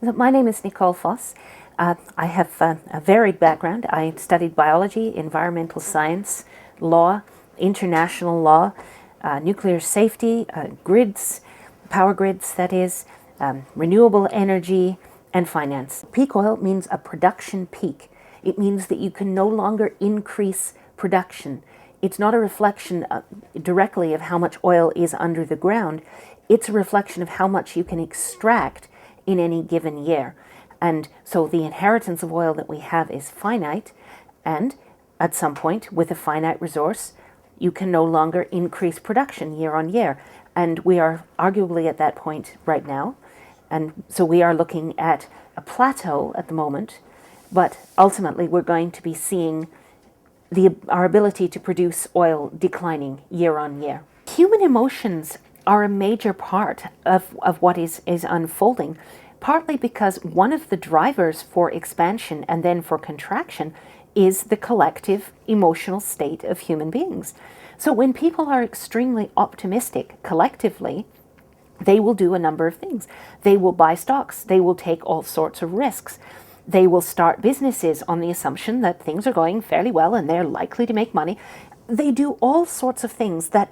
My name is Nicole Foss. I have a varied background. I studied biology, environmental science, law, international law, nuclear safety, grids, power grids, that is, renewable energy, and finance. Peak oil means a production peak. It means that you can no longer increase production. It's not a reflection directly of how much oil is under the ground. It's a reflection of how much you can extract in any given year. And so the inheritance of oil that we have is finite, and at some point, with a finite resource, you can no longer increase production year on year. And we are arguably at that point right now. And so we are looking at a plateau at the moment, but ultimately we're going to be seeing our ability to produce oil declining year on year. Human emotions are a major part of what is unfolding, partly because one of the drivers for expansion and then for contraction is the collective emotional state of human beings. So when people are extremely optimistic collectively, they will do a number of things. They will buy stocks. They will take all sorts of risks. They will start businesses on the assumption that things are going fairly well and they're likely to make money. They do all sorts of things that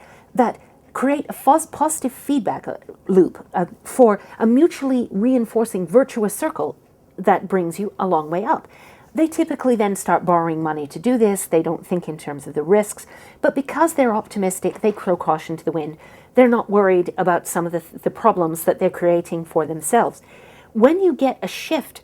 create a positive feedback loop for a mutually reinforcing virtuous circle that brings you a long way up. They typically then start borrowing money to do this. They don't think in terms of the risks, but because they're optimistic, they throw caution to the wind. They're not worried about some of the problems that they're creating for themselves. When you get a shift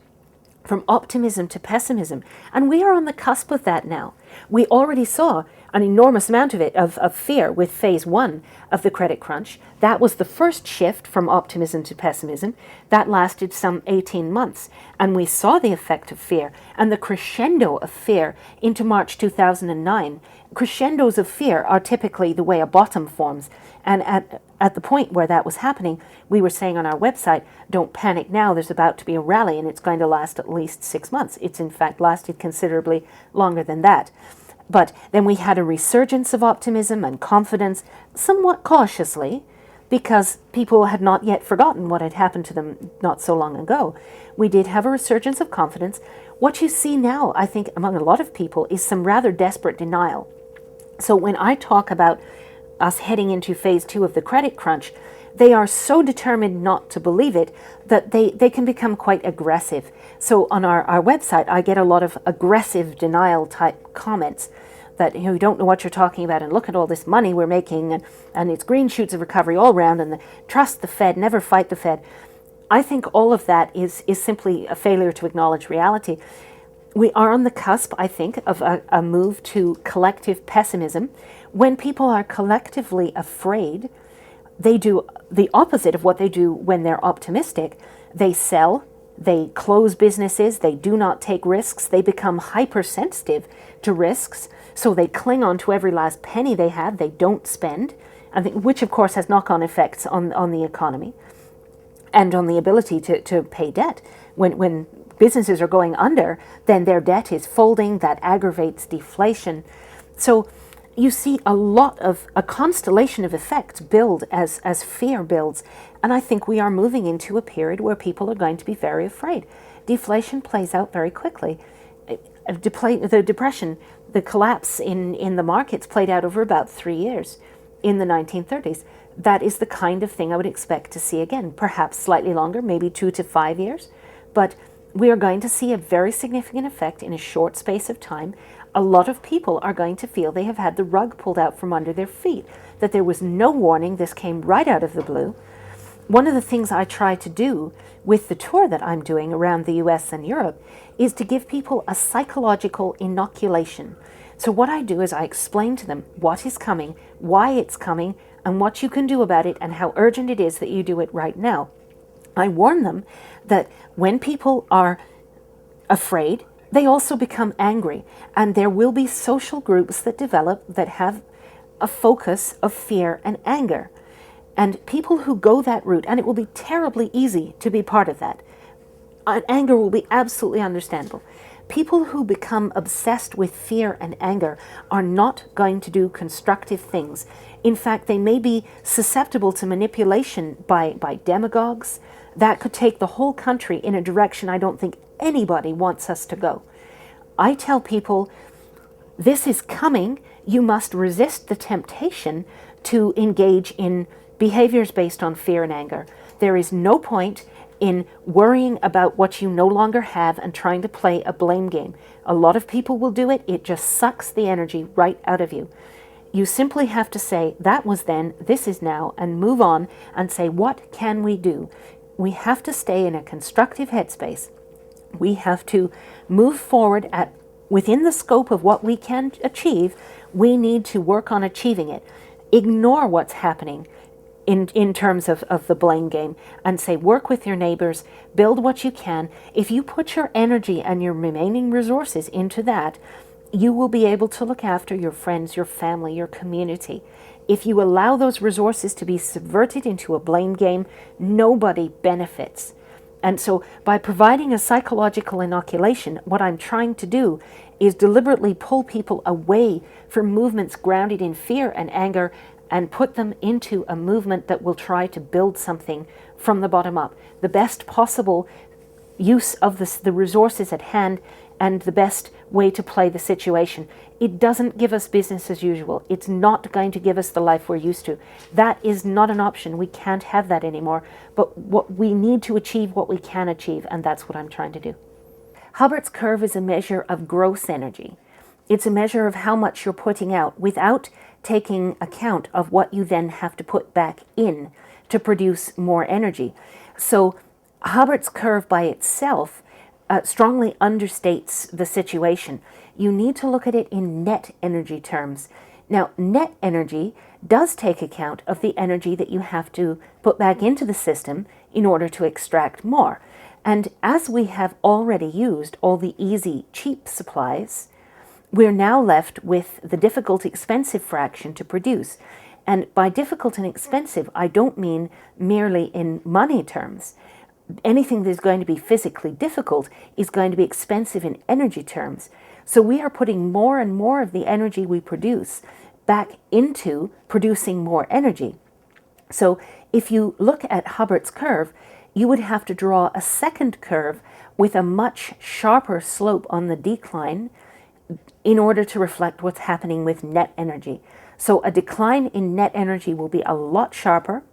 from optimism to pessimism, and we are on the cusp of that now. We already saw an enormous amount of it, of fear with phase one of the credit crunch. That was the first shift from optimism to pessimism. That lasted some 18 months. And we saw the effect of fear and the crescendo of fear into March 2009. Crescendos of fear are typically the way a bottom forms. And at the point where that was happening, we were saying on our website, don't panic now, there's about to be a rally and it's going to last at least 6 months. It's in fact lasted considerably longer than that. But then we had a resurgence of optimism and confidence, somewhat cautiously, because people had not yet forgotten what had happened to them not so long ago. We did have a resurgence of confidence. What you see now, I think, among a lot of people is some rather desperate denial. So when I talk about us heading into phase two of the credit crunch, they are so determined not to believe it that they can become quite aggressive. So on our website, I get a lot of aggressive denial type comments that you don't know what you're talking about and look at all this money we're making and it's green shoots of recovery all around and trust the Fed, never fight the Fed. I think all of that is simply a failure to acknowledge reality. We are on the cusp, I think, of a move to collective pessimism. When people are collectively afraid, they do the opposite of what they do when they're optimistic. They sell, they close businesses, they do not take risks, they become hypersensitive to risks, so they cling on to every last penny they have, they don't spend, which of course has knock-on effects on the economy and on the ability to pay debt. When businesses are going under, then their debt is folding, that aggravates deflation. So you see a constellation of effects build as fear builds. And I think we are moving into a period where people are going to be very afraid. Deflation plays out very quickly. The depression, the collapse in the markets played out over about 3 years in the 1930s. That is the kind of thing I would expect to see again, perhaps slightly longer, maybe 2 to 5 years. But we are going to see a very significant effect in a short space of time. A lot of people are going to feel they have had the rug pulled out from under their feet, that there was no warning, this came right out of the blue. One of the things I try to do with the tour that I'm doing around the US and Europe is to give people a psychological inoculation. So what I do is I explain to them what is coming, why it's coming, and what you can do about it, and how urgent it is that you do it right now. I warn them that when people are afraid, they also become angry, and there will be social groups that develop that have a focus of fear and anger. And people who go that route, and it will be terribly easy to be part of that. Anger will be absolutely understandable. People who become obsessed with fear and anger are not going to do constructive things. In fact, they may be susceptible to manipulation by demagogues. that could take the whole country in a direction I don't think anybody wants us to go. I tell people, this is coming. You must resist the temptation to engage in behaviors based on fear and anger. There is no point in worrying about what you no longer have and trying to play a blame game. A lot of people will do it. It just sucks the energy right out of you. You simply have to say, that was then, this is now, and move on and say, what can we do? We have to stay in a constructive headspace. We have to move forward within the scope of what we can achieve. We need to work on achieving it. Ignore what's happening in terms of the blame game and say, work with your neighbors, build what you can. If you put your energy and your remaining resources into that, you will be able to look after your friends, your family, your community. If you allow those resources to be subverted into a blame game, nobody benefits. And so by providing a psychological inoculation, what I'm trying to do is deliberately pull people away from movements grounded in fear and anger and put them into a movement that will try to build something from the bottom up. The best possible use of the resources at hand and the best way to play the situation. It doesn't give us business as usual. It's not going to give us the life we're used to. That is not an option. We can't have that anymore. But what we need to achieve what we can achieve, and that's what I'm trying to do. Hubbert's curve is a measure of gross energy. It's a measure of how much you're putting out without taking account of what you then have to put back in to produce more energy. So Hubbert's curve by itself strongly understates the situation. You need to look at it in net energy terms. Now, net energy does take account of the energy that you have to put back into the system in order to extract more. And as we have already used all the easy, cheap supplies, we're now left with the difficult, expensive fraction to produce. And by difficult and expensive, I don't mean merely in money terms. Anything that is going to be physically difficult is going to be expensive in energy terms. So we are putting more and more of the energy we produce back into producing more energy. So if you look at Hubbert's curve, you would have to draw a second curve with a much sharper slope on the decline in order to reflect what's happening with net energy. So a decline in net energy will be a lot sharper.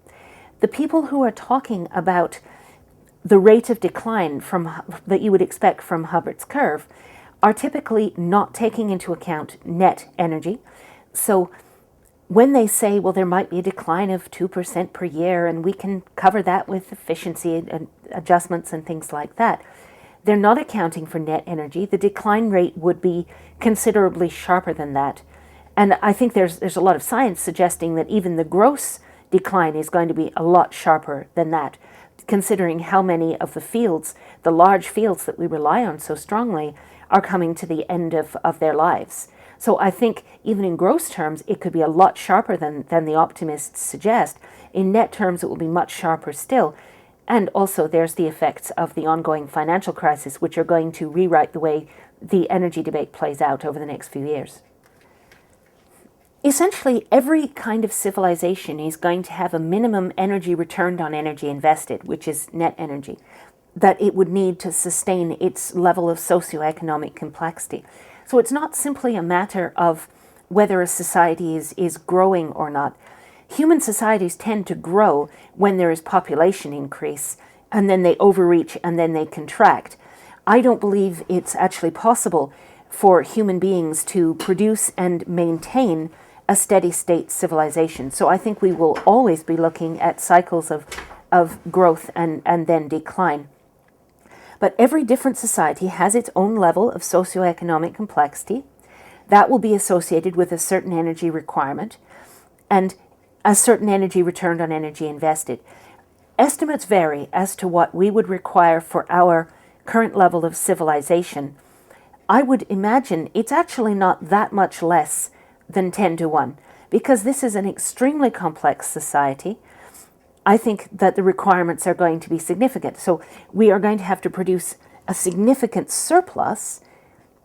The people who are talking about the rate of decline that you would expect from Hubbert's curve are typically not taking into account net energy. So when they say, well, there might be a decline of 2% per year and we can cover that with efficiency and adjustments and things like that, they're not accounting for net energy. The decline rate would be considerably sharper than that. And I think there's a lot of science suggesting that even the gross decline is going to be a lot sharper than that, considering how many of the fields, the large fields that we rely on so strongly, are coming to the end of their lives. So I think even in gross terms, it could be a lot sharper than the optimists suggest. In net terms, it will be much sharper still. And also there's the effects of the ongoing financial crisis, which are going to rewrite the way the energy debate plays out over the next few years. Essentially, every kind of civilization is going to have a minimum energy returned on energy invested, which is net energy, that it would need to sustain its level of socioeconomic complexity. So it's not simply a matter of whether a society is growing or not. Human societies tend to grow when there is population increase, and then they overreach and then they contract. I don't believe it's actually possible for human beings to produce and maintain a steady state civilization. So I think we will always be looking at cycles of growth and then decline. But every different society has its own level of socioeconomic complexity. That will be associated with a certain energy requirement and a certain energy returned on energy invested. Estimates vary as to what we would require for our current level of civilization. I would imagine it's actually not that much less than 10 to 1, because this is an extremely complex society. I think that the requirements are going to be significant. So we are going to have to produce a significant surplus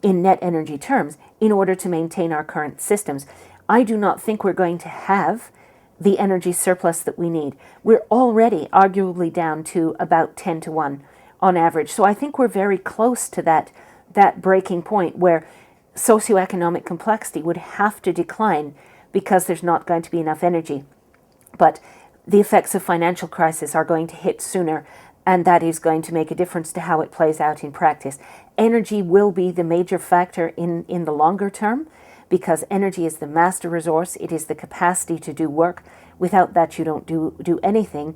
in net energy terms in order to maintain our current systems. I do not think we're going to have the energy surplus that we need. We're already arguably down to about 10 to 1 on average. So I think we're very close to that breaking point where socioeconomic complexity would have to decline because there's not going to be enough energy. But the effects of financial crisis are going to hit sooner, and that is going to make a difference to how it plays out in practice. Energy will be the major factor in the longer term, because energy is the master resource. It is the capacity to do work. Without that, you don't do anything.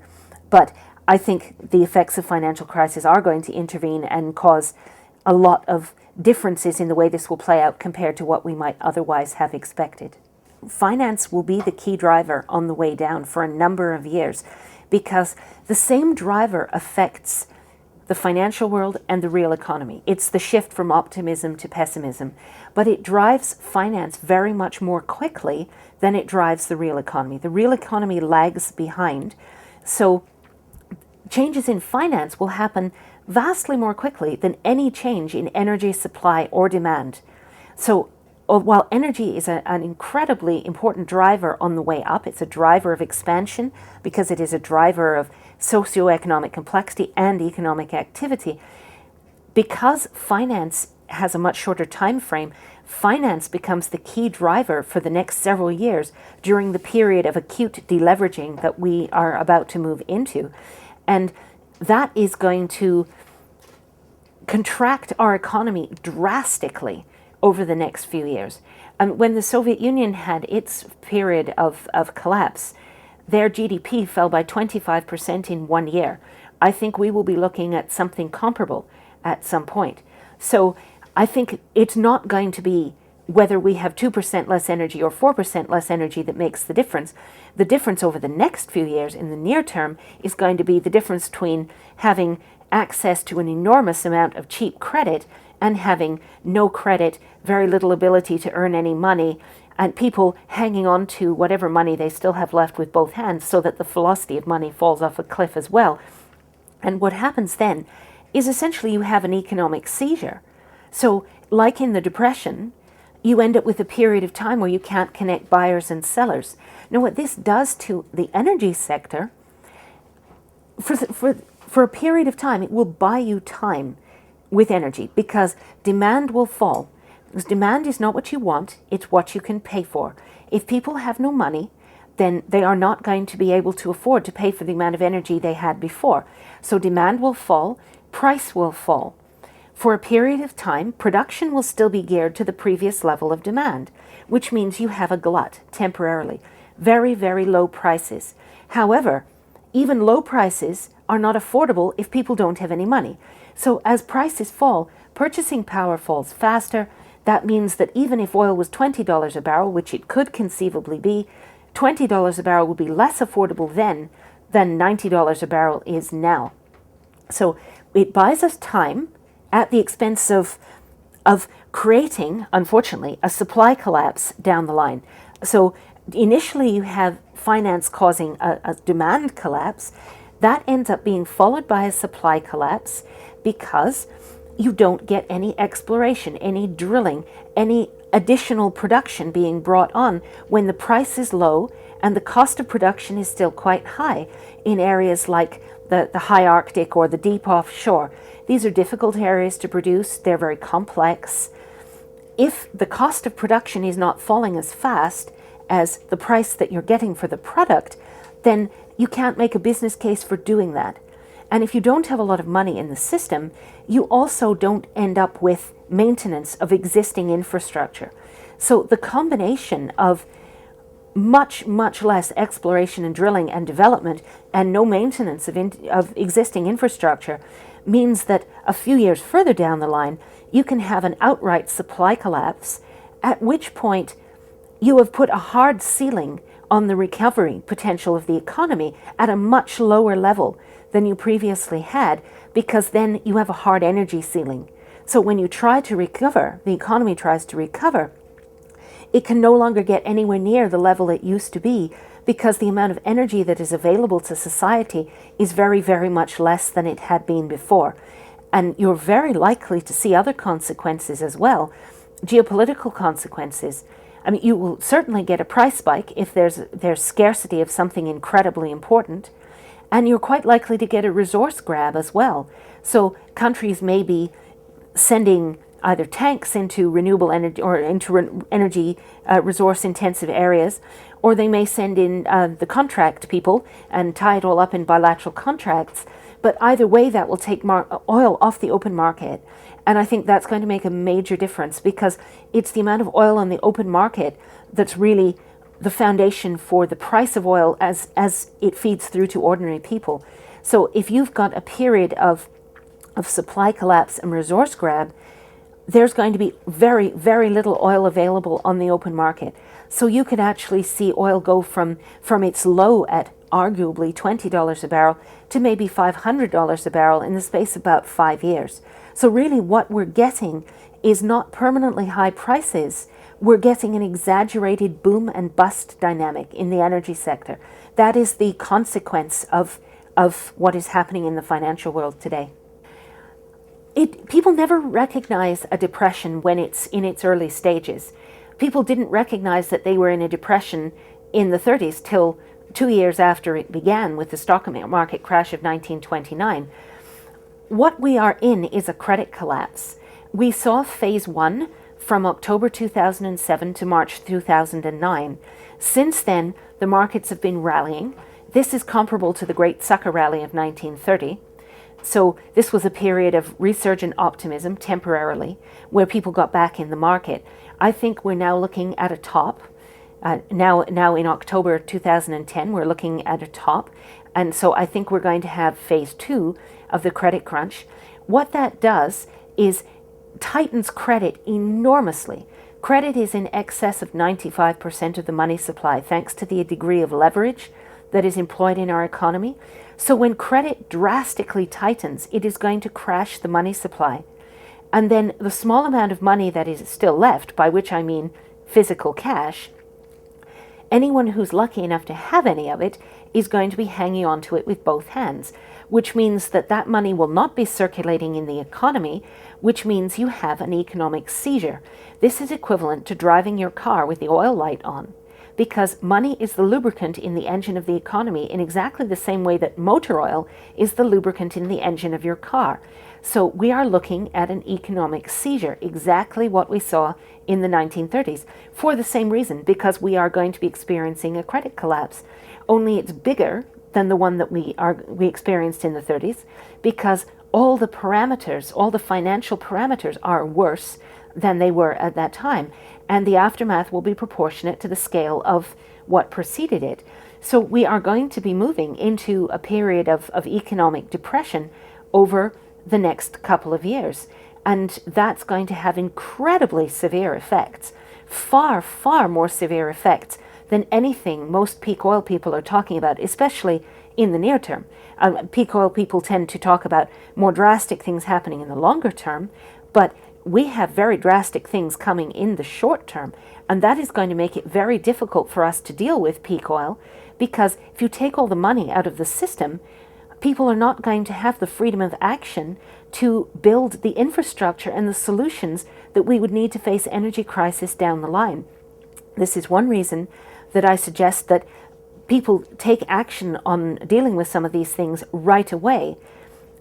But I think the effects of financial crisis are going to intervene and cause a lot of differences in the way this will play out compared to what we might otherwise have expected. Finance will be the key driver on the way down for a number of years, because the same driver affects the financial world and the real economy. It's the shift from optimism to pessimism, but it drives finance very much more quickly than it drives the real economy. The real economy lags behind, so changes in finance will happen vastly more quickly than any change in energy supply or demand. So while energy is an incredibly important driver on the way up, it's a driver of expansion because it is a driver of socioeconomic complexity and economic activity. Because finance has a much shorter time frame, finance becomes the key driver for the next several years during the period of acute deleveraging that we are about to move into. And that is going to contract our economy drastically over the next few years. When the Soviet Union had its period of collapse, their GDP fell by 25% in 1 year. I think we will be looking at something comparable at some point. So I think it's not going to be whether we have 2% less energy or 4% less energy that makes the difference. The difference over the next few years in the near term is going to be the difference between having access to an enormous amount of cheap credit and having no credit, very little ability to earn any money, and people hanging on to whatever money they still have left with both hands so that the velocity of money falls off a cliff as well. And what happens then is essentially you have an economic seizure. So like in the Depression, you end up with a period of time where you can't connect buyers and sellers. Now what this does to the energy sector, for a period of time, it will buy you time with energy because demand will fall. Because demand is not what you want, it's what you can pay for. If people have no money, then they are not going to be able to afford to pay for the amount of energy they had before. So demand will fall, price will fall. For a period of time, production will still be geared to the previous level of demand, which means you have a glut temporarily. Very, very low prices. However, even low prices are not affordable if people don't have any money. So as prices fall, purchasing power falls faster. That means that even if oil was $20 a barrel, which it could conceivably be, $20 a barrel will be less affordable then than $90 a barrel is now. So it buys us time at the expense of creating, unfortunately, a supply collapse down the line. So initially you have finance causing a demand collapse. That ends up being followed by a supply collapse because you don't get any exploration, any drilling, any additional production being brought on when the price is low and the cost of production is still quite high in areas like the high Arctic or the deep offshore. These are difficult areas to produce. They're very complex. If the cost of production is not falling as fast as the price that you're getting for the product, then you can't make a business case for doing that. And if you don't have a lot of money in the system, you also don't end up with maintenance of existing infrastructure. So the combination of much, much less exploration and drilling and development and no maintenance of existing infrastructure means that a few years further down the line, you can have an outright supply collapse, at which point you have put a hard ceiling on the recovery potential of the economy at a much lower level than you previously had, because then you have a hard energy ceiling. So when you try to recover, the economy tries to recover, it can no longer get anywhere near the level it used to be because the amount of energy that is available to society is very, very much less than it had been before. And you're very likely to see other consequences as well, geopolitical consequences. I mean, you will certainly get a price spike if there's scarcity of something incredibly important, and you're quite likely to get a resource grab as well. So countries may be sending either tanks into renewable energy or into energy resource intensive areas, or they may send in the contract people and tie it all up in bilateral contracts. But either way, that will take oil off the open market. And I think that's going to make a major difference, because it's the amount of oil on the open market that's really the foundation for the price of oil as it feeds through to ordinary people. So if you've got a period of supply collapse and resource grab, there's going to be very, very little oil available on the open market. So you could actually see oil go from its low at arguably $20 a barrel to maybe $500 a barrel in the space of about 5 years. So really what we're getting is not permanently high prices. We're getting an exaggerated boom and bust dynamic in the energy sector. That is the consequence of what is happening in the financial world today. People never recognize a depression when it's in its early stages. People didn't recognize that they were in a depression in the 30s till 2 years after it began with the stock market crash of 1929. What we are in is a credit collapse. We saw phase one from October 2007 to March 2009. Since then, the markets have been rallying. This is comparable to the Great Sucker Rally of 1930. So this was a period of resurgent optimism temporarily, where people got back in the market. I think we're now looking at a top. Now in October 2010, we're looking at a top. And so I think we're going to have phase two of the credit crunch. What that does is tightens credit enormously. Credit is in excess of 95% of the money supply, thanks to the degree of leverage that is employed in our economy. So when credit drastically tightens, it is going to crash the money supply. And then the small amount of money that is still left, by which I mean physical cash, anyone who's lucky enough to have any of it is going to be hanging on to it with both hands, which means that money will not be circulating in the economy, which means you have an economic seizure. This is equivalent to driving your car with the oil light on, because money is the lubricant in the engine of the economy in exactly the same way that motor oil is the lubricant in the engine of your car. So we are looking at an economic seizure, exactly what we saw in the 1930s, for the same reason, because we are going to be experiencing a credit collapse. Only it's bigger than the one that we experienced in the 30s, because all the parameters, all the financial parameters are worse than they were at that time. And the aftermath will be proportionate to the scale of what preceded it. So we are going to be moving into a period of economic depression over the next couple of years. And that's going to have incredibly severe effects, far, far more severe effects than anything most peak oil people are talking about, especially in the near term. Peak oil people tend to talk about more drastic things happening in the longer term, but we have very drastic things coming in the short term, and that is going to make it very difficult for us to deal with peak oil, because if you take all the money out of the system, people are not going to have the freedom of action to build the infrastructure and the solutions that we would need to face energy crisis down the line. This is one reason that I suggest that people take action on dealing with some of these things right away,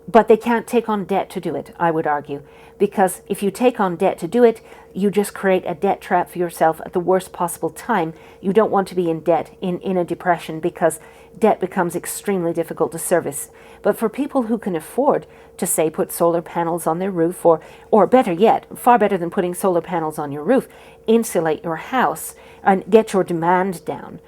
but they can't take on debt to do it, I would argue. Because if you take on debt to do it, you just create a debt trap for yourself at the worst possible time. You don't want to be in debt in a depression, because debt becomes extremely difficult to service. But for people who can afford to, say, put solar panels on their roof, or better yet, far better than putting solar panels on your roof, insulate your house and get your demand down.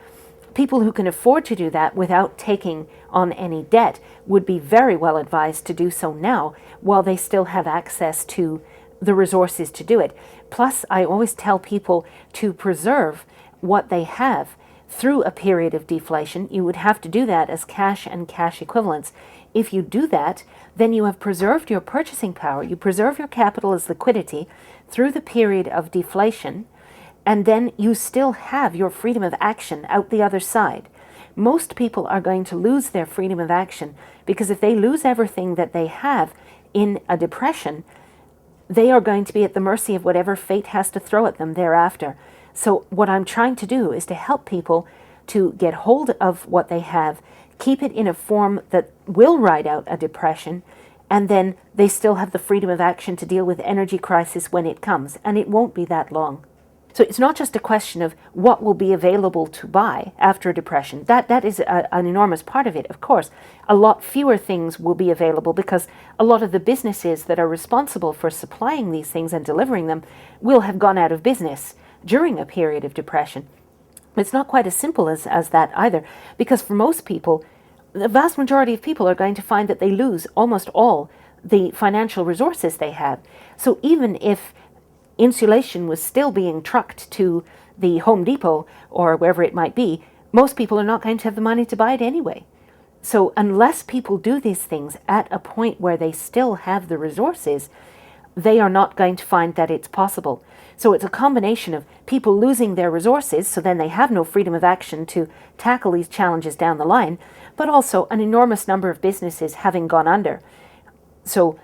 People who can afford to do that without taking on any debt would be very well advised to do so now, while they still have access to the resources to do it. Plus, I always tell people to preserve what they have through a period of deflation. You would have to do that as cash and cash equivalents. If you do that, then you have preserved your purchasing power. You preserve your capital as liquidity through the period of deflation, and then you still have your freedom of action out the other side. Most people are going to lose their freedom of action, because if they lose everything that they have in a depression, they are going to be at the mercy of whatever fate has to throw at them thereafter. So what I'm trying to do is to help people to get hold of what they have, keep it in a form that will ride out a depression, and then they still have the freedom of action to deal with energy crisis when it comes, and it won't be that long. So it's not just a question of what will be available to buy after a depression. That is an enormous part of it, of course. A lot fewer things will be available because a lot of the businesses that are responsible for supplying these things and delivering them will have gone out of business during a period of depression. It's not quite as simple as that either, because for most people, the vast majority of people are going to find that they lose almost all the financial resources they have. So even if insulation was still being trucked to the Home Depot or wherever it might be, most people are not going to have the money to buy it anyway. So unless people do these things at a point where they still have the resources, they are not going to find that it's possible. So it's a combination of people losing their resources, so then they have no freedom of action to tackle these challenges down the line, but also an enormous number of businesses having gone under. So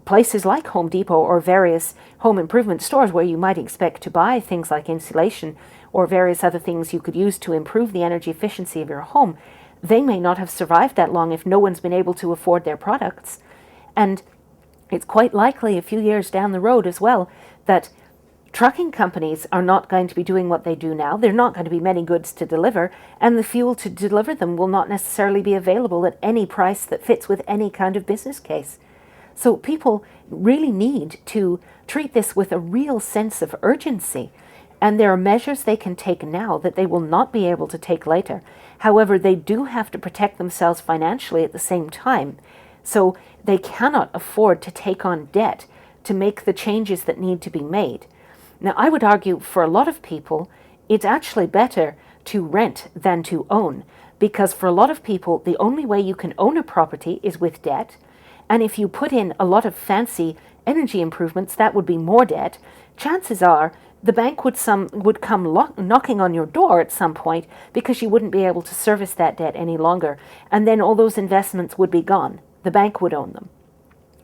places like Home Depot or various home improvement stores where you might expect to buy things like insulation or various other things you could use to improve the energy efficiency of your home, they may not have survived that long if no one's been able to afford their products. And it's quite likely a few years down the road as well that trucking companies are not going to be doing what they do now. There are not going to be many goods to deliver, and the fuel to deliver them will not necessarily be available at any price that fits with any kind of business case. So people really need to treat this with a real sense of urgency. And there are measures they can take now that they will not be able to take later. However, they do have to protect themselves financially at the same time. So they cannot afford to take on debt to make the changes that need to be made. Now, I would argue for a lot of people, it's actually better to rent than to own, because for a lot of people, the only way you can own a property is with debt. And if you put in a lot of fancy energy improvements, that would be more debt. Chances are the bank would come knocking on your door at some point because you wouldn't be able to service that debt any longer. And then all those investments would be gone. The bank would own them.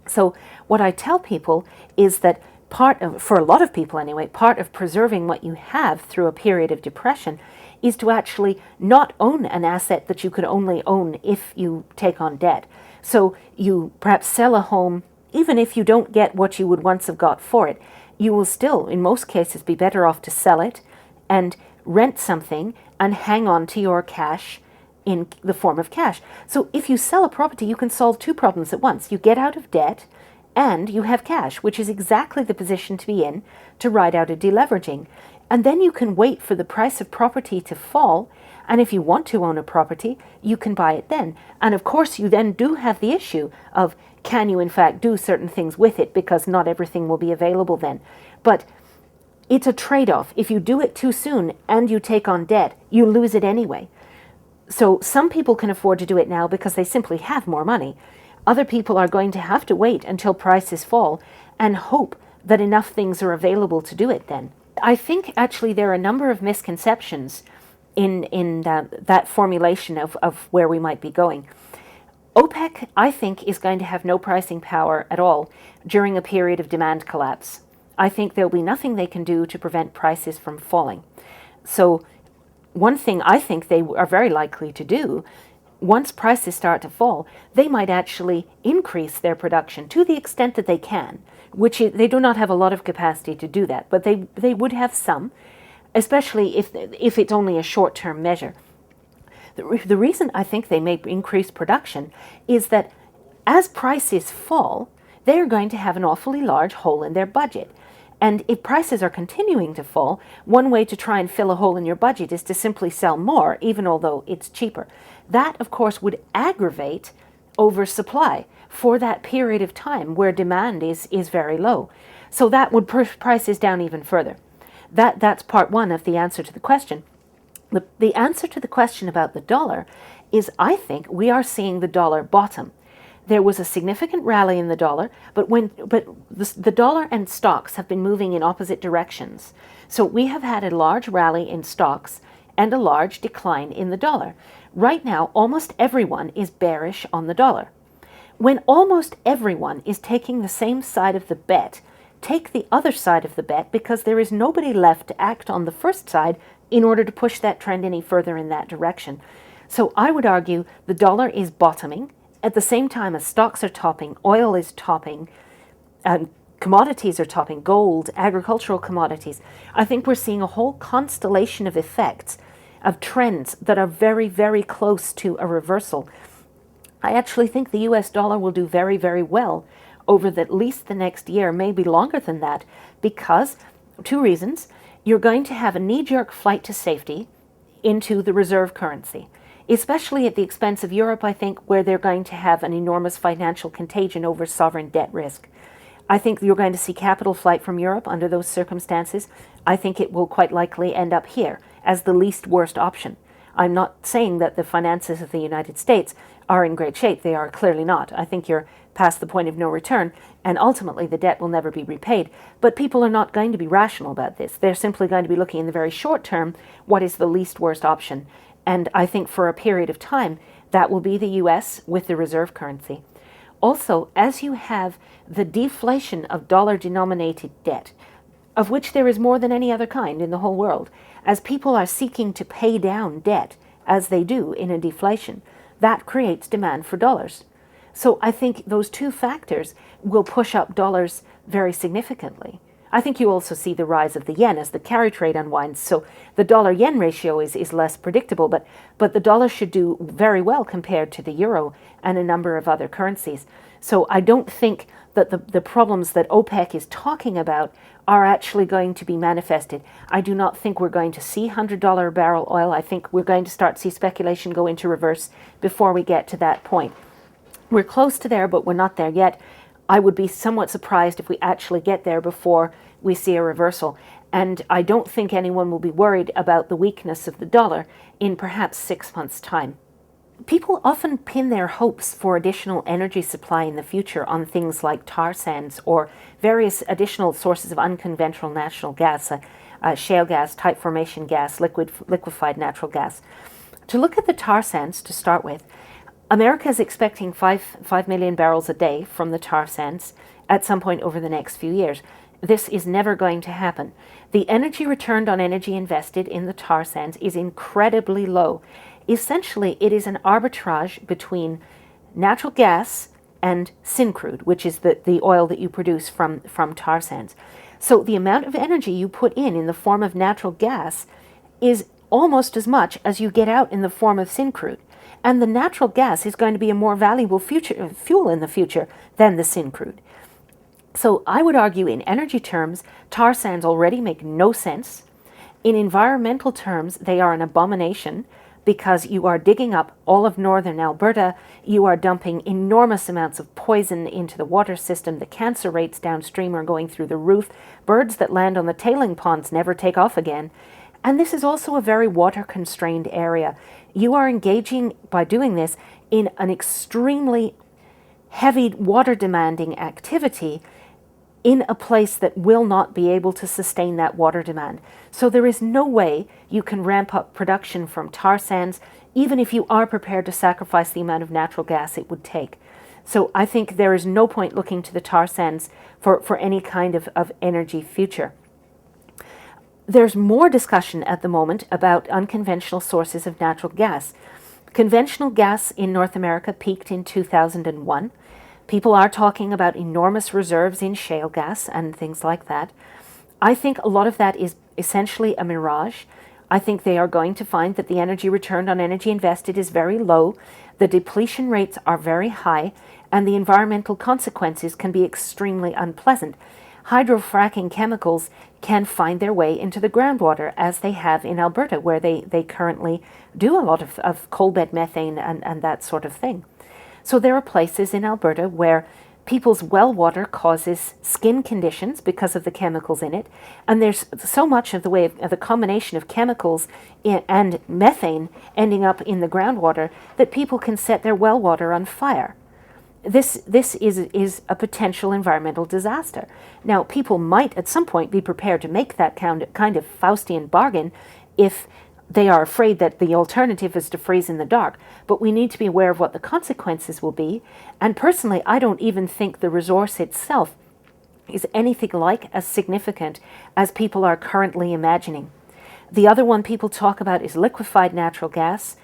So what I tell people is that for a lot of people anyway, part of preserving what you have through a period of depression is to actually not own an asset that you could only own if you take on debt. So you perhaps sell a home, even if you don't get what you would once have got for it, you will still, in most cases, be better off to sell it and rent something and hang on to your cash in the form of cash. So if you sell a property, you can solve two problems at once. You get out of debt and you have cash, which is exactly the position to be in to ride out a deleveraging. And then you can wait for the price of property to fall. And if you want to own a property, you can buy it then. And of course, you then do have the issue of, can you in fact do certain things with it, because not everything will be available then. But it's a trade-off. If you do it too soon and you take on debt, you lose it anyway. So some people can afford to do it now because they simply have more money. Other people are going to have to wait until prices fall and hope that enough things are available to do it then. I think actually there are a number of misconceptions in that formulation of where we might be going. OPEC, I think, is going to have no pricing power at all during a period of demand collapse. I think there'll be nothing they can do to prevent prices from falling. So one thing I think they are very likely to do, once prices start to fall, they might actually increase their production to the extent that they can, which they do not have a lot of capacity to do that, but they would have some, especially if it's only a short-term measure. The reason I think they may increase production is that as prices fall, they're going to have an awfully large hole in their budget. And if prices are continuing to fall, one way to try and fill a hole in your budget is to simply sell more, even although it's cheaper. That, of course, would aggravate oversupply for that period of time where demand is very low. So that would push prices down even further. That's part one of the answer to the question. The answer to the question about the dollar is, I think we are seeing the dollar bottom. There was a significant rally in the dollar, but the dollar and stocks have been moving in opposite directions. So we have had a large rally in stocks and a large decline in the dollar. Right now, almost everyone is bearish on the dollar. When almost everyone is taking the same side of the bet take the other side of the bet because there is nobody left to act on the first side in order to push that trend any further in that direction. So I would argue the dollar is bottoming at the same time as stocks are topping, oil is topping, commodities are topping, gold, agricultural commodities. I think we're seeing a whole constellation of effects, of trends that are very, very close to a reversal. I actually think the US dollar will do very, very well over at least the next year, maybe longer than that, because two reasons. You're going to have a knee-jerk flight to safety into the reserve currency, especially at the expense of Europe, I think, where they're going to have an enormous financial contagion over sovereign debt risk. I think you're going to see capital flight from Europe under those circumstances. I think it will quite likely end up here as the least worst option. I'm not saying that the finances of the United States are in great shape. They are clearly not. I think you're past the point of no return, and ultimately the debt will never be repaid. But people are not going to be rational about this. They're simply going to be looking in the very short term, what is the least worst option? And I think for a period of time, that will be the US with the reserve currency. Also, as you have the deflation of dollar-denominated debt, of which there is more than any other kind in the whole world, as people are seeking to pay down debt, as they do in a deflation, that creates demand for dollars. So I think those two factors will push up dollars very significantly. I think you also see the rise of the yen as the carry trade unwinds. So the dollar-yen ratio is less predictable, but the dollar should do very well compared to the euro and a number of other currencies. So I don't think that the problems that OPEC is talking about are actually going to be manifested. I do not think we're going to see $100 a barrel oil. I think we're going to start to see speculation go into reverse before we get to that point. We're close to there, but we're not there yet. I would be somewhat surprised if we actually get there before we see a reversal. And I don't think anyone will be worried about the weakness of the dollar in perhaps 6 months' time. People often pin their hopes for additional energy supply in the future on things like tar sands or various additional sources of unconventional natural gas, shale gas, tight formation gas, liquefied natural gas. To look at the tar sands to start with, America is expecting 5 million barrels a day from the tar sands at some point over the next few years. This is never going to happen. The energy returned on energy invested in the tar sands is incredibly low. Essentially, it is an arbitrage between natural gas and syncrude, which is the oil that you produce from tar sands. So the amount of energy you put in the form of natural gas is almost as much as you get out in the form of syncrude. And the natural gas is going to be a more valuable fuel in the future than the syncrude. So I would argue in energy terms, tar sands already make no sense. In environmental terms, they are an abomination because you are digging up all of northern Alberta. You are dumping enormous amounts of poison into the water system. The cancer rates downstream are going through the roof. Birds that land on the tailing ponds never take off again. And this is also a very water-constrained area. You are engaging, by doing this, in an extremely heavy water-demanding activity in a place that will not be able to sustain that water demand. So there is no way you can ramp up production from tar sands, even if you are prepared to sacrifice the amount of natural gas it would take. So I think there is no point looking to the tar sands for any kind of energy future. There's more discussion at the moment about unconventional sources of natural gas. Conventional gas in North America peaked in 2001. People are talking about enormous reserves in shale gas and things like that. I think a lot of that is essentially a mirage. I think they are going to find that the energy returned on energy invested is very low, the depletion rates are very high, and the environmental consequences can be extremely unpleasant. Hydrofracking chemicals can find their way into the groundwater, as they have in Alberta, where they currently do a lot of coal bed methane and that sort of thing. So there are places in Alberta where people's well water causes skin conditions because of the chemicals in it, and there's so much of the way of the combination of chemicals and methane ending up in the groundwater that people can set their well water on fire. This is a potential environmental disaster. Now, people might at some point be prepared to make that kind of Faustian bargain if they are afraid that the alternative is to freeze in the dark, but we need to be aware of what the consequences will be. And personally, I don't even think the resource itself is anything like as significant as people are currently imagining. The other one people talk about is liquefied natural gas.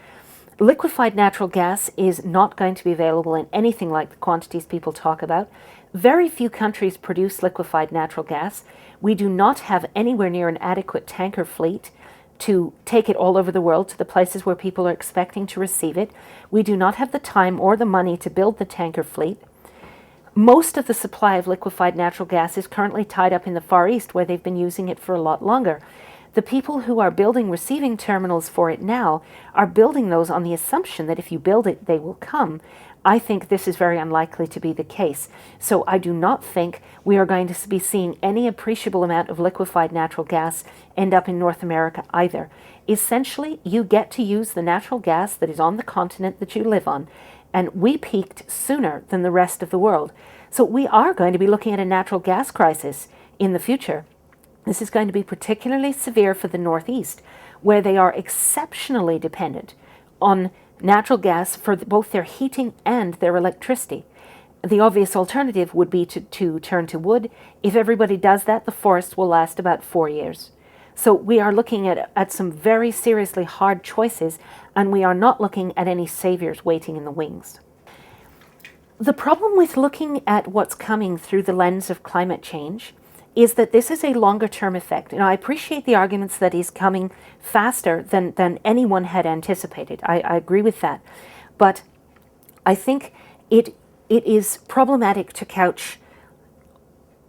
Liquefied natural gas is not going to be available in anything like the quantities people talk about. Very few countries produce liquefied natural gas. We do not have anywhere near an adequate tanker fleet to take it all over the world to the places where people are expecting to receive it. We do not have the time or the money to build the tanker fleet. Most of the supply of liquefied natural gas is currently tied up in the Far East, where they've been using it for a lot longer. The people who are building receiving terminals for it now are building those on the assumption that if you build it, they will come. I think this is very unlikely to be the case. So I do not think we are going to be seeing any appreciable amount of liquefied natural gas end up in North America either. Essentially, you get to use the natural gas that is on the continent that you live on, and we peaked sooner than the rest of the world. So we are going to be looking at a natural gas crisis in the future. This is going to be particularly severe for the Northeast, where they are exceptionally dependent on natural gas for both their heating and their electricity. The obvious alternative would be to turn to wood. If everybody does that, the forest will last about 4 years. So we are looking at some very seriously hard choices, and we are not looking at any saviors waiting in the wings. The problem with looking at what's coming through the lens of climate change is that this is a longer-term effect. I appreciate the arguments that is coming faster than anyone had anticipated. I agree with that. But I think it is problematic to couch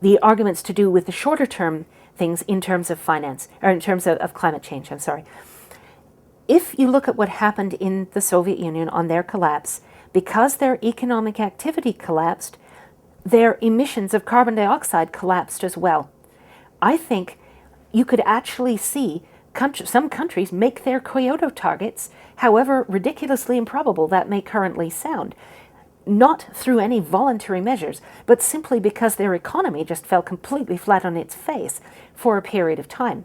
the arguments to do with the shorter-term things in terms of finance, or in terms of climate change, I'm sorry. If you look at what happened in the Soviet Union on their collapse, because their economic activity collapsed, their emissions of carbon dioxide collapsed as well. I think you could actually see some countries make their Kyoto targets, however ridiculously improbable that may currently sound, not through any voluntary measures, but simply because their economy just fell completely flat on its face for a period of time.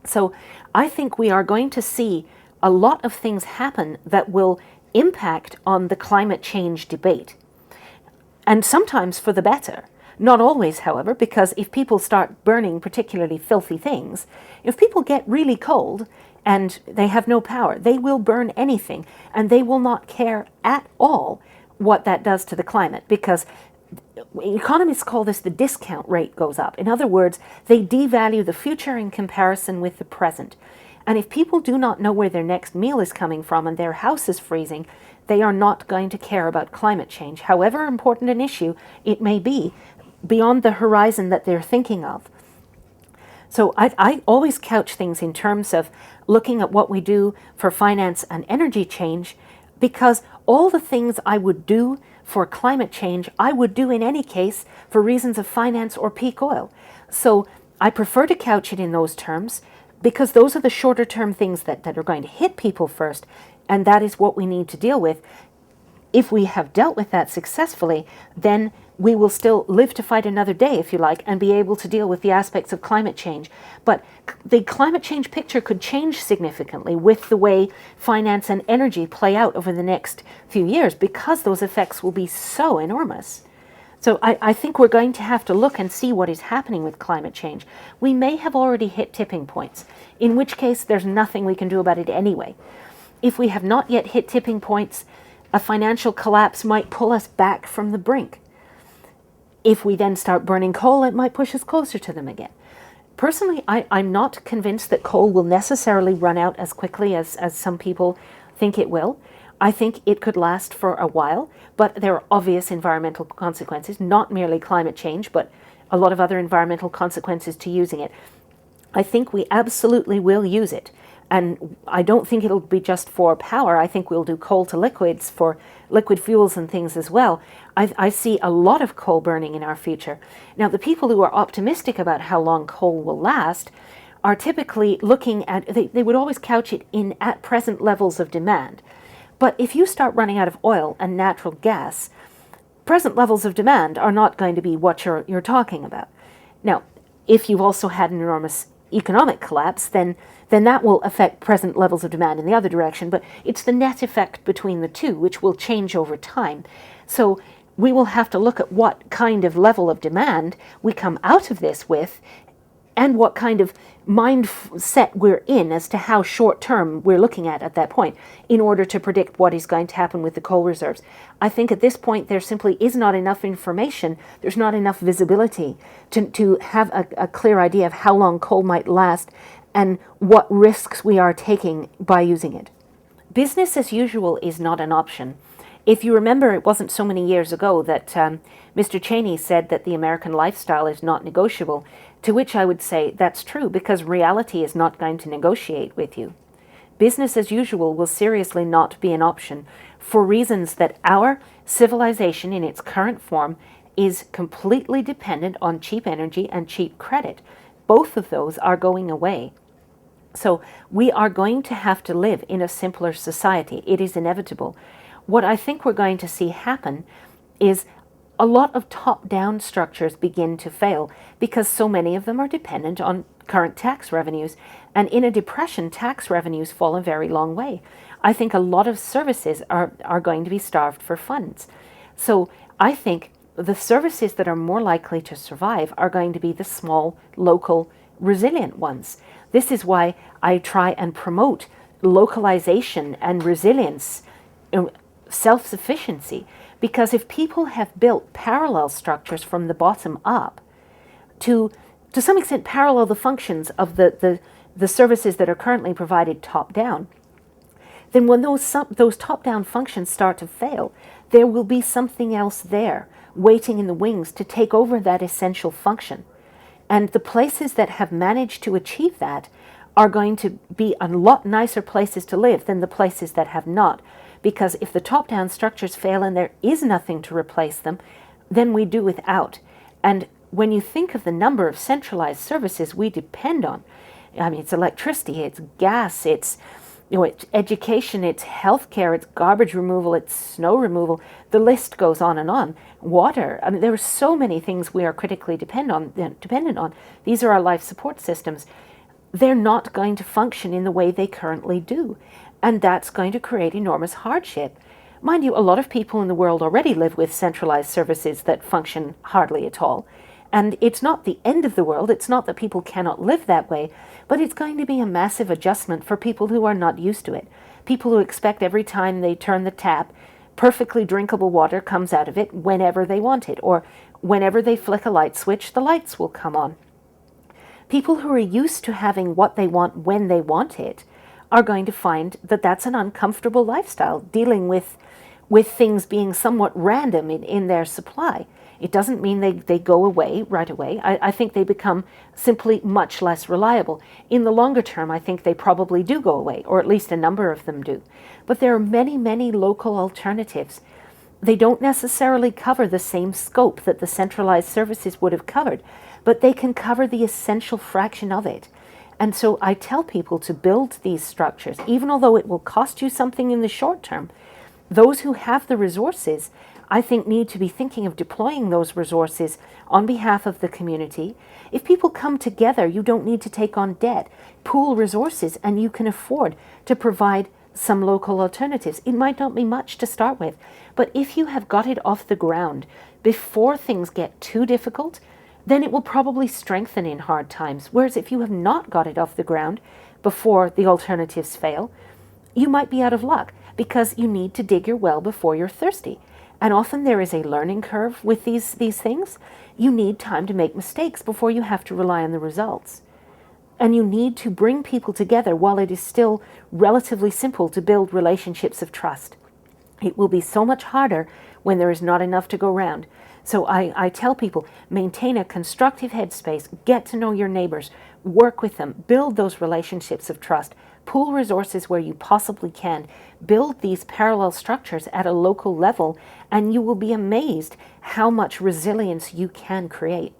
So I think we are going to see a lot of things happen that will impact on the climate change debate. And sometimes for the better. Not always, however, because if people start burning particularly filthy things, if people get really cold and they have no power, they will burn anything, and they will not care at all what that does to the climate, because economists call this the discount rate goes up. In other words, they devalue the future in comparison with the present. And if people do not know where their next meal is coming from and their house is freezing, they are not going to care about climate change, however important an issue it may be, beyond the horizon that they're thinking of. So I always couch things in terms of looking at what we do for finance and energy change, because all the things I would do for climate change, I would do in any case for reasons of finance or peak oil. So I prefer to couch it in those terms, because those are the shorter term things that are going to hit people first, and that is what we need to deal with. If we have dealt with that successfully, then we will still live to fight another day, if you like, and be able to deal with the aspects of climate change. But the climate change picture could change significantly with the way finance and energy play out over the next few years, because those effects will be so enormous. So I think we're going to have to look and see what is happening with climate change. We may have already hit tipping points, in which case there's nothing we can do about it anyway. If we have not yet hit tipping points, a financial collapse might pull us back from the brink. If we then start burning coal, it might push us closer to them again. Personally, I'm not convinced that coal will necessarily run out as quickly as some people think it will. I think it could last for a while, but there are obvious environmental consequences, not merely climate change, but a lot of other environmental consequences to using it. I think we absolutely will use it. And I don't think it'll be just for power. I think we'll do coal to liquids for liquid fuels and things as well. I see a lot of coal burning in our future. Now, the people who are optimistic about how long coal will last are typically looking at, they would always couch it in at present levels of demand. But if you start running out of oil and natural gas, present levels of demand are not going to be what you're talking about. Now, if you've also had an enormous economic collapse, then that will affect present levels of demand in the other direction, but it's the net effect between the two which will change over time. So we will have to look at what kind of level of demand we come out of this with, and what kind of mindset we're in as to how short term we're looking at that point in order to predict what is going to happen with the coal reserves. I think at this point there simply is not enough information, there's not enough visibility to have a clear idea of how long coal might last and what risks we are taking by using it. Business as usual is not an option. If you remember, it wasn't so many years ago that Mr. Cheney said that the American lifestyle is not negotiable, to which I would say that's true, because reality is not going to negotiate with you. Business as usual will seriously not be an option for reasons that our civilization in its current form is completely dependent on cheap energy and cheap credit. Both of those are going away. So we are going to have to live in a simpler society. It is inevitable. What I think we're going to see happen is a lot of top-down structures begin to fail because so many of them are dependent on current tax revenues. And in a depression, tax revenues fall a very long way. I think a lot of services are going to be starved for funds. So I think the services that are more likely to survive are going to be the small, local, resilient ones. This is why I try and promote localization and resilience, self-sufficiency, because if people have built parallel structures from the bottom up to some extent parallel the functions of the services that are currently provided top down, then when those top down functions start to fail, there will be something else there waiting in the wings to take over that essential function. And the places that have managed to achieve that are going to be a lot nicer places to live than the places that have not. Because if the top-down structures fail and there is nothing to replace them, then we do without. And when you think of the number of centralized services we depend on, I mean, it's electricity, it's gas, it's education, it's healthcare, it's garbage removal, it's snow removal. The list goes on and on. Water. I mean, there are so many things we are critically dependent on. These are our life support systems. They're not going to function in the way they currently do. And that's going to create enormous hardship. Mind you, a lot of people in the world already live with centralized services that function hardly at all. And it's not the end of the world. It's not that people cannot live that way, but it's going to be a massive adjustment for people who are not used to it. People who expect every time they turn the tap, perfectly drinkable water comes out of it whenever they want it, or whenever they flick a light switch, the lights will come on. People who are used to having what they want when they want it are going to find that that's an uncomfortable lifestyle, dealing with things being somewhat random in their supply. It doesn't mean they go away right away. I think they become simply much less reliable. In the longer term, I think they probably do go away, or at least a number of them do. But there are many, many local alternatives. They don't necessarily cover the same scope that the centralized services would have covered, but they can cover the essential fraction of it. And so I tell people to build these structures, even although it will cost you something in the short term. Those who have the resources, I think, need to be thinking of deploying those resources on behalf of the community. If people come together, you don't need to take on debt. Pool resources, and you can afford to provide some local alternatives. It might not be much to start with, but if you have got it off the ground before things get too difficult, then it will probably strengthen in hard times. Whereas if you have not got it off the ground before the alternatives fail, you might be out of luck because you need to dig your well before you're thirsty. And often there is a learning curve with these things. You need time to make mistakes before you have to rely on the results. And you need to bring people together while it is still relatively simple to build relationships of trust. It will be so much harder when there is not enough to go around. So I tell people, maintain a constructive headspace, get to know your neighbors, work with them, build those relationships of trust, pool resources where you possibly can, build these parallel structures at a local level, and you will be amazed how much resilience you can create.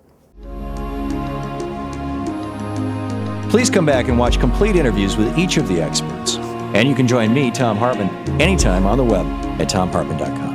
Please come back and watch complete interviews with each of the experts. And you can join me, Tom Hartman, anytime on the web at tomhartman.com.